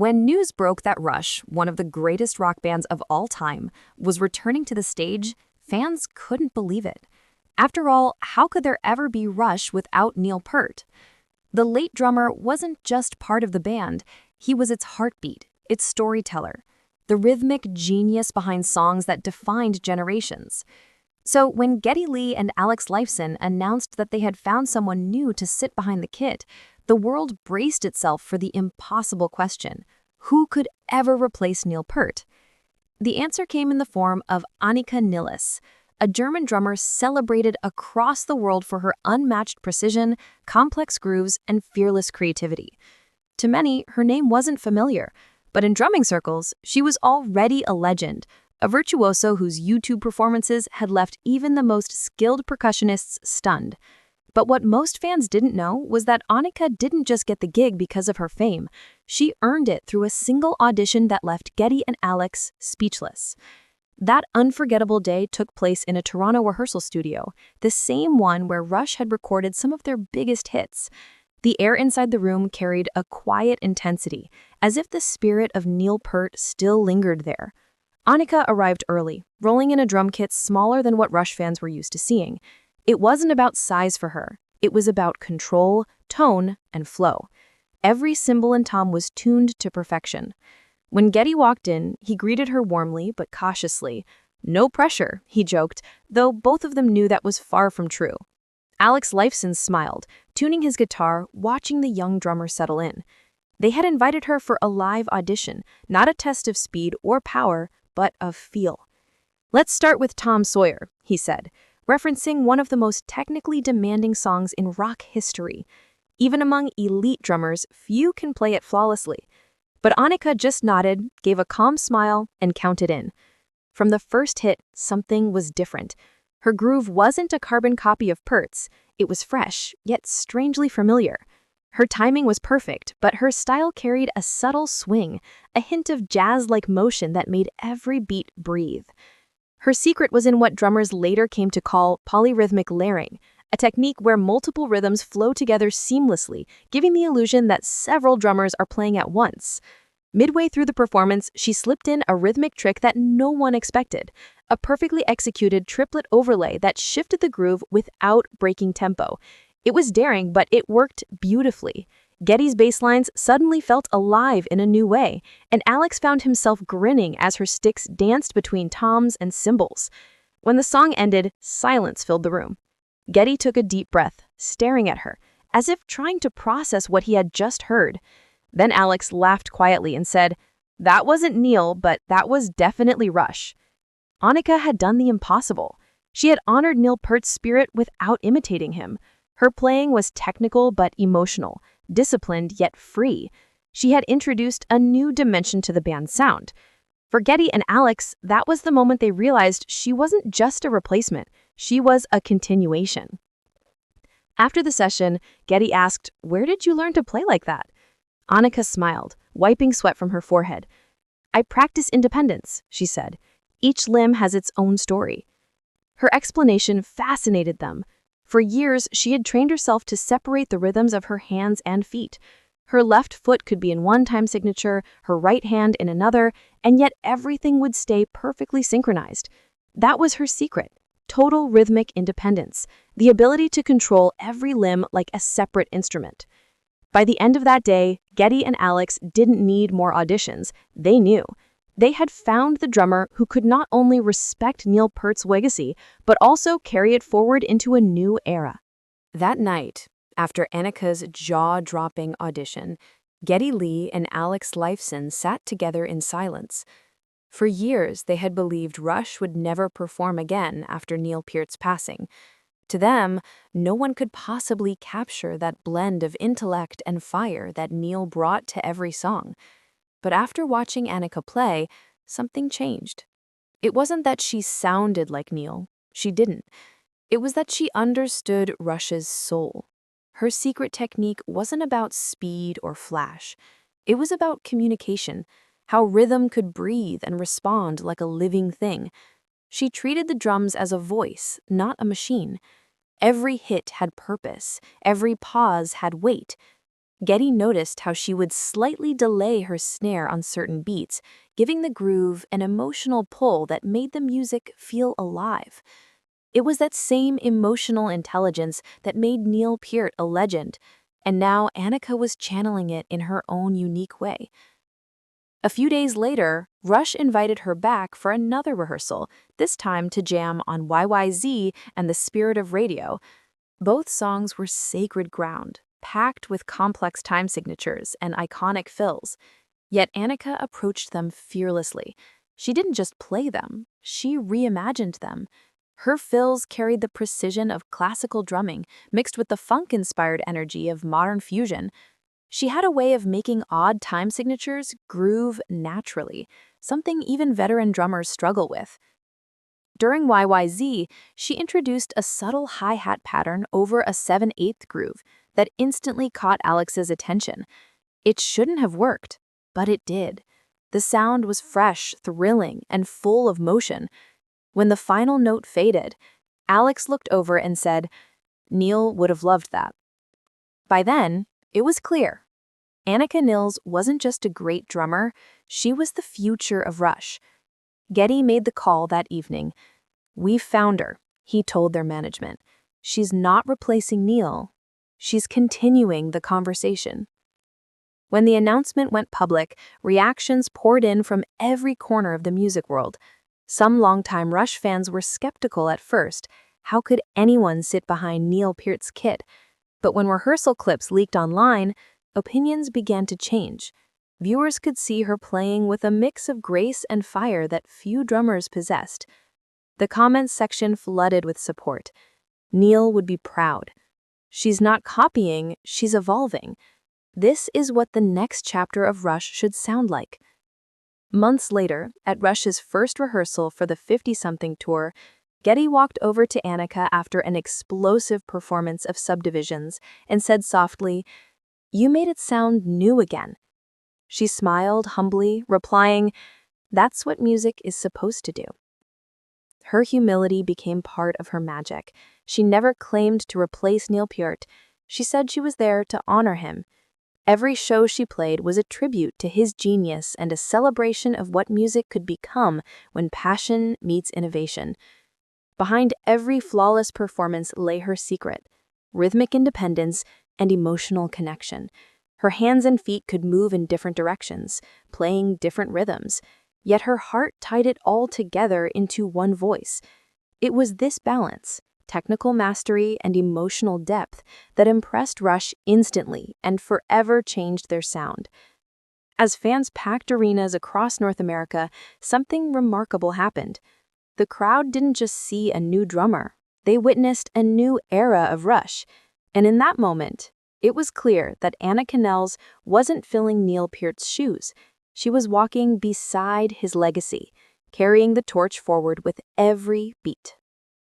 When news broke that Rush, one of the greatest rock bands of all time, was returning to the stage, fans couldn't believe it. After all, how could there ever be Rush without Neil Peart? The late drummer wasn't just part of the band, he was its heartbeat, its storyteller, the rhythmic genius behind songs that defined generations. So when Geddy Lee and Alex Lifeson announced that they had found someone new to sit behind the kit, the world braced itself for the impossible question: who could ever replace Neil Peart? The answer came in the form of Anika Nilles, a German drummer celebrated across the world for her unmatched precision, complex grooves, and fearless creativity. To many, her name wasn't familiar, but in drumming circles, she was already a legend, a virtuoso whose YouTube performances had left even the most skilled percussionists stunned. But what most fans didn't know was that Anika didn't just get the gig because of her fame. She earned it through a single audition that left Geddy and Alex speechless. That unforgettable day took place in a Toronto rehearsal studio, the same one where Rush had recorded some of their biggest hits. The air inside the room carried a quiet intensity, as if the spirit of Neil Peart still lingered there. Anika arrived early, rolling in a drum kit smaller than what Rush fans were used to seeing. It wasn't about size for her. It was about control, tone, and flow. Every cymbal and tom was tuned to perfection. When Geddy walked in, he greeted her warmly but cautiously. No pressure, he joked, though both of them knew that was far from true. Alex Lifeson smiled, tuning his guitar, watching the young drummer settle in. They had invited her for a live audition, not a test of speed or power, but of feel. "Let's start with Tom Sawyer," he said, referencing one of the most technically demanding songs in rock history. Even among elite drummers, few can play it flawlessly. But Anika just nodded, gave a calm smile, and counted in. From the first hit, something was different. Her groove wasn't a carbon copy of Peart's. It was fresh, yet strangely familiar. Her timing was perfect, but her style carried a subtle swing, a hint of jazz-like motion that made every beat breathe. Her secret was in what drummers later came to call polyrhythmic layering, a technique where multiple rhythms flow together seamlessly, giving the illusion that several drummers are playing at once. Midway through the performance, she slipped in a rhythmic trick that no one expected, a perfectly executed triplet overlay that shifted the groove without breaking tempo. It was daring, but it worked beautifully. Geddy's bass lines suddenly felt alive in a new way, and Alex found himself grinning as her sticks danced between toms and cymbals. When the song ended, silence filled the room. Geddy took a deep breath, staring at her, as if trying to process what he had just heard. Then Alex laughed quietly and said, "That wasn't Neil, but that was definitely Rush." Anika had done the impossible. She had honored Neil Peart's spirit without imitating him. Her playing was technical but emotional, disciplined yet free. She had introduced a new dimension to the band's sound. For Geddy and Alex, that was the moment they realized she wasn't just a replacement, she was a continuation. After the session, Geddy asked, "Where did you learn to play like that?" Anika smiled, wiping sweat from her forehead. "I practice independence," she said. "Each limb has its own story." Her explanation fascinated them. For years, she had trained herself to separate the rhythms of her hands and feet. Her left foot could be in one time signature, her right hand in another, and yet everything would stay perfectly synchronized. That was her secret: total rhythmic independence, the ability to control every limb like a separate instrument. By the end of that day, Geddy and Alex didn't need more auditions. They knew. They had found the drummer who could not only respect Neil Peart's legacy, but also carry it forward into a new era. That night, after Anika's jaw-dropping audition, Geddy Lee and Alex Lifeson sat together in silence. For years, they had believed Rush would never perform again after Neil Peart's passing. To them, no one could possibly capture that blend of intellect and fire that Neil brought to every song. But after watching Anika play, something changed. It wasn't that she sounded like Neil. She didn't. It was that she understood Rush's soul. Her secret technique wasn't about speed or flash. It was about communication, how rhythm could breathe and respond like a living thing. She treated the drums as a voice, not a machine. Every hit had purpose. Every pause had weight. Getty noticed how she would slightly delay her snare on certain beats, giving the groove an emotional pull that made the music feel alive. It was that same emotional intelligence that made Neil Peart a legend, and now Anika was channeling it in her own unique way. A few days later, Rush invited her back for another rehearsal, this time to jam on YYZ and The Spirit of Radio. Both songs were sacred ground, packed with complex time signatures and iconic fills. Yet Anika approached them fearlessly. She didn't just play them, she reimagined them. Her fills carried the precision of classical drumming mixed with the funk-inspired energy of modern fusion. She had a way of making odd time signatures groove naturally, something even veteran drummers struggle with. During YYZ, she introduced a subtle hi-hat pattern over a 7/8 groove that instantly caught Alex's attention. It shouldn't have worked, but it did. The sound was fresh, thrilling, and full of motion. When the final note faded, Alex looked over and said, "Neil would have loved that." By then, it was clear. Anika Nilles wasn't just a great drummer, she was the future of Rush. Getty made the call that evening. "We've found her," he told their management. "She's not replacing Neil. She's continuing the conversation." When the announcement went public, reactions poured in from every corner of the music world. Some longtime Rush fans were skeptical at first. How could anyone sit behind Neil Peart's kit? But when rehearsal clips leaked online, opinions began to change. Viewers could see her playing with a mix of grace and fire that few drummers possessed. The comments section flooded with support. Neil would be proud. "She's not copying, she's evolving. This is what the next chapter of Rush should sound like." Months later, at Rush's first rehearsal for the 50-something tour, Getty walked over to Anika after an explosive performance of Subdivisions and said softly, "You made it sound new again." She smiled humbly, replying, "That's what music is supposed to do." Her humility became part of her magic. She never claimed to replace Neil Peart. She said she was there to honor him. Every show she played was a tribute to his genius and a celebration of what music could become when passion meets innovation. Behind every flawless performance lay her secret: rhythmic independence and emotional connection. Her hands and feet could move in different directions, playing different rhythms, yet her heart tied it all together into one voice. It was this balance, technical mastery and emotional depth, that impressed Rush instantly and forever changed their sound. As fans packed arenas across North America, something remarkable happened. The crowd didn't just see a new drummer, they witnessed a new era of Rush. And in that moment, it was clear that Anika Nilles wasn't filling Neil Peart's shoes. She was walking beside his legacy, carrying the torch forward with every beat.